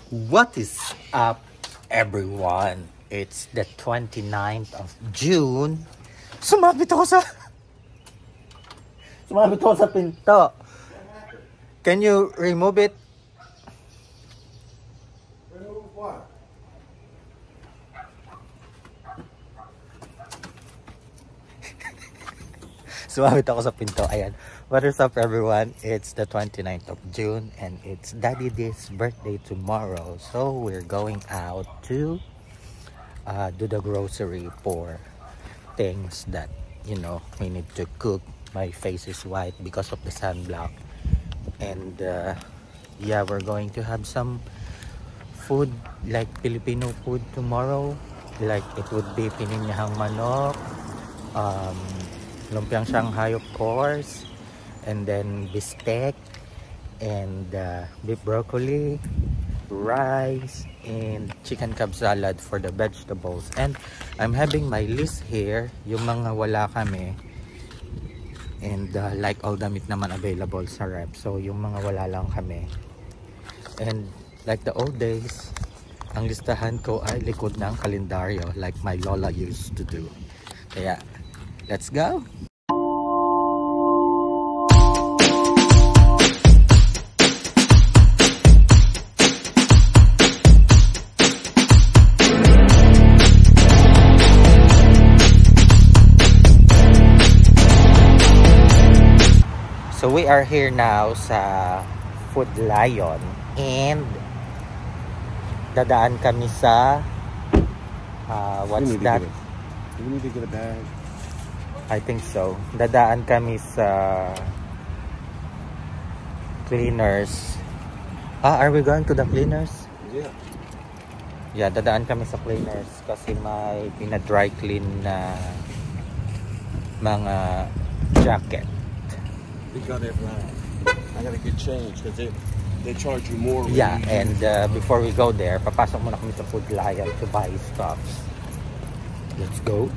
What is up, everyone? It's the 29th of June. Sumabit ako sa pinto. Can you remove it? Remove what? Sumabit ako sa pinto. Ayan. What is up, everyone? It's the 29th of June and it's Daddy D's birthday tomorrow. So we're going out to do the grocery for things that, you know, we need to cook. My face is white because of the sunblock. And yeah, we're going to have some food, like Filipino food tomorrow. Like it would be pininyahang manok, lumpiang Shanghai, of course, and then bistec, and beef broccoli, rice, and chicken cub salad for the vegetables. And I'm having my list here, yung mga wala kami, and like all the meat naman available sa rep, so yung mga wala lang kami. And like the old days, ang listahan ko ay likod ng kalendaryo like my lola used to do. Kaya let's go. So we are here now sa Food Lion and dadaan kami sa what's that? Do we need to get a bag? I think so. Dadaan kami sa Cleaners. Are we going to the Cleaners? Yeah. Yeah, dadaan kami sa Cleaners kasi may pina-dry clean na mga jacket. We got it right. I gotta get changed because they charge you more. Yeah, and before we go there, papasok muna kami sa Food Lion to buy stuff. Let's go.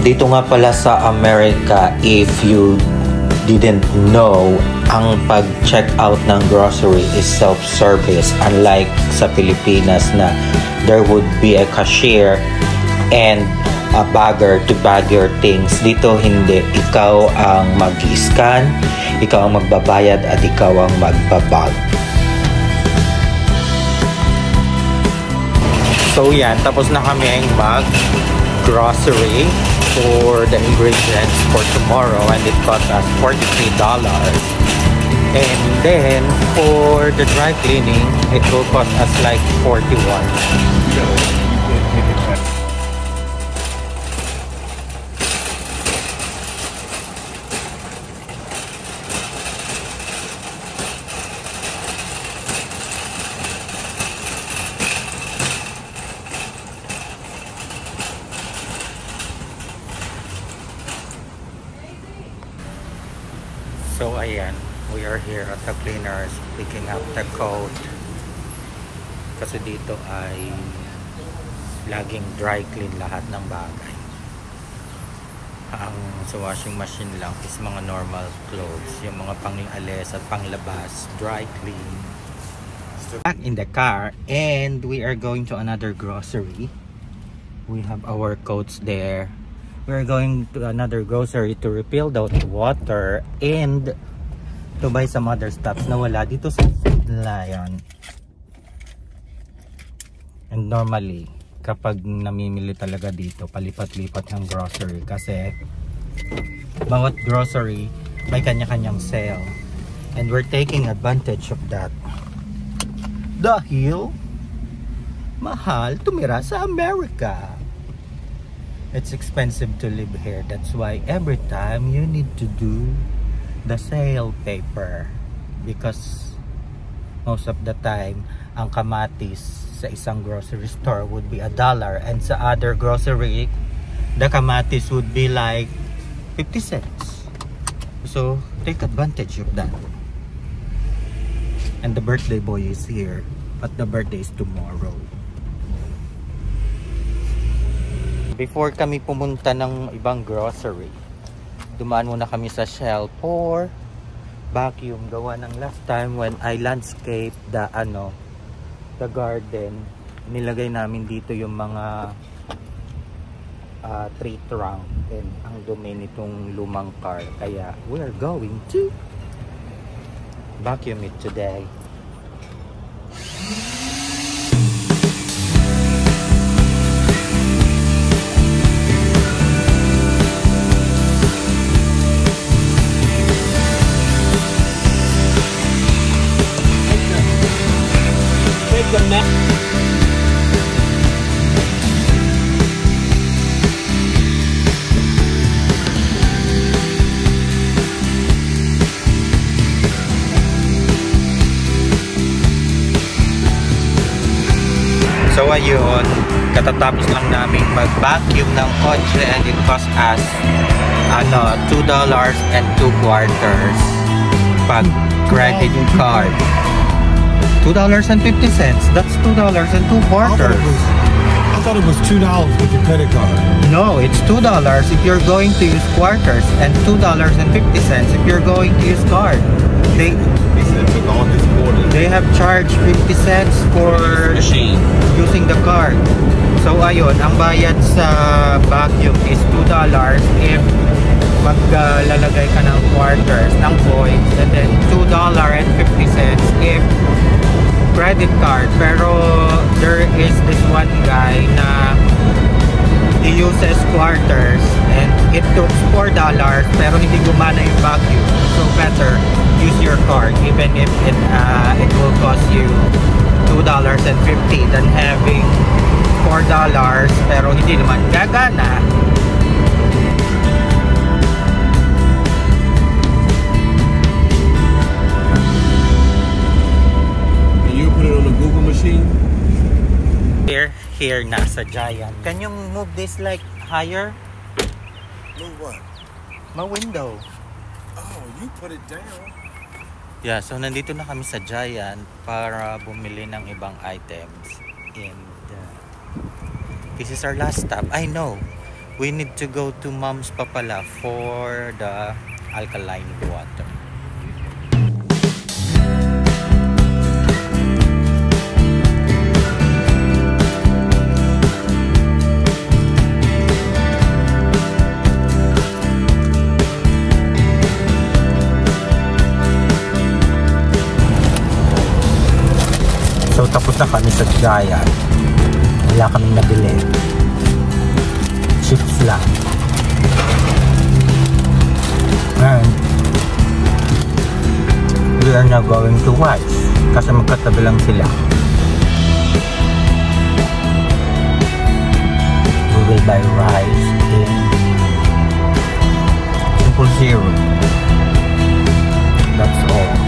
Dito nga pala sa America, if you didn't know, ang pag-check out ng grocery is self-service, unlike sa Pilipinas na there would be a cashier and a bagger to bag your things. Dito hindi, ikaw ang mag-scan, ikaw ang magbabayad at ikaw ang magbabag. So yan, tapos na kami ang grocery for the ingredients for tomorrow, and it cost us $43. And then for the dry cleaning, it will cost us like $41. So ayan, we are here at the Cleaners picking up the coat kasi dito ay laging dry clean lahat ng bagay. Ang sa washing machine lang is mga normal clothes, yung mga pang-alis at panglabas, dry clean. Back in the car and we are going to another grocery. We have our coats there. We're going to another grocery to refill the water and to buy some other stuff na wala dito sa Food Lion. And normally, kapag namimili talaga dito, palipat-lipat ng grocery kasi bawat grocery may kanya-kanyang sale. And we're taking advantage of that. Dahil mahal tumira sa America. It's expensive to live here. That's why every time you need to do the sale paper. Because most of the time, ang kamatis sa isang grocery store would be $1, and sa other grocery, the kamatis would be like 50 cents. So, take advantage of that. And the birthday boy is here, but the birthday is tomorrow. Before kami pumunta ng ibang grocery, dumaan muna kami sa Shell for vacuum. Gawa ng last time when I landscape the garden, nilagay namin dito yung mga tree trunk, and ang dumi nitong lumang car, kaya we're going to vacuum it today. So ayun, katatapos lang namin mag-vacuum ng kotse, and it cost us $2.02 pag credit card. $2.50. That's $2.02. I thought it was $2 with your credit card. No, it's $2 if you're going to use quarters, and $2.50 if you're going to use card. They have charged 50 cents for Machine. using the card. So ayun, ang bayad sa vacuum is $2 if maglalagay ka ng quarters, ng coins, and then $2.50 if credit card. Pero there is this one guy na he uses quarters and it took $4 pero hindi gumana yung vacuum. So better use your card even if it will cost you $2.50 than having $4 pero hindi naman gagana. Here nasa Giant. Can you move this like higher? Move what? My window. Oh, you put it down. Yeah, so nandito na kami sa Giant para bumili ng ibang items. And this is our last stop. I know. We need to go to Mom's Papala for the alkaline water. So tapos na kami sa Giant. Wala kaming nabili. Chips lang. And we are now going to Wise kasi magkatabi lang sila. We will buy rice in Simple Zero. That's all.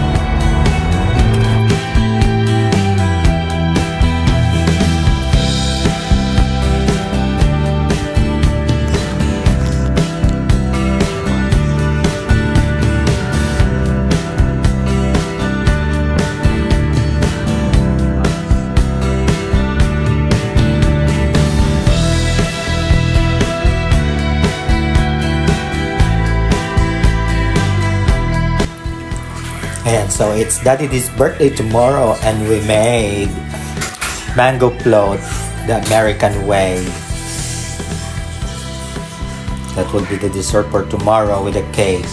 And so it's Daddy D's birthday tomorrow, and we made mango float the American way. That will be the dessert for tomorrow with a cake.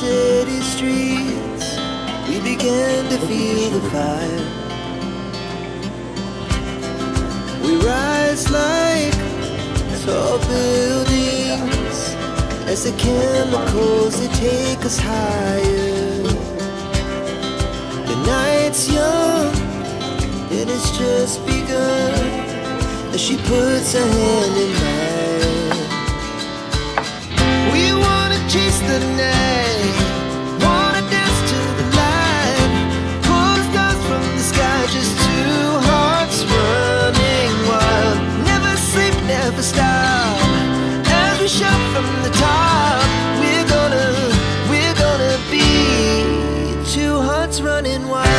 city streets, we began to feel the fire. We rise like tall buildings as the chemicals, they take us higher. The night's young and it's just begun as she puts her hand in mine. We wanna chase the night, wanna dance to the light, pull the stars from the sky, just two hearts running wild. Never sleep, never stop, as we shout from the top. We're gonna be two hearts running wild.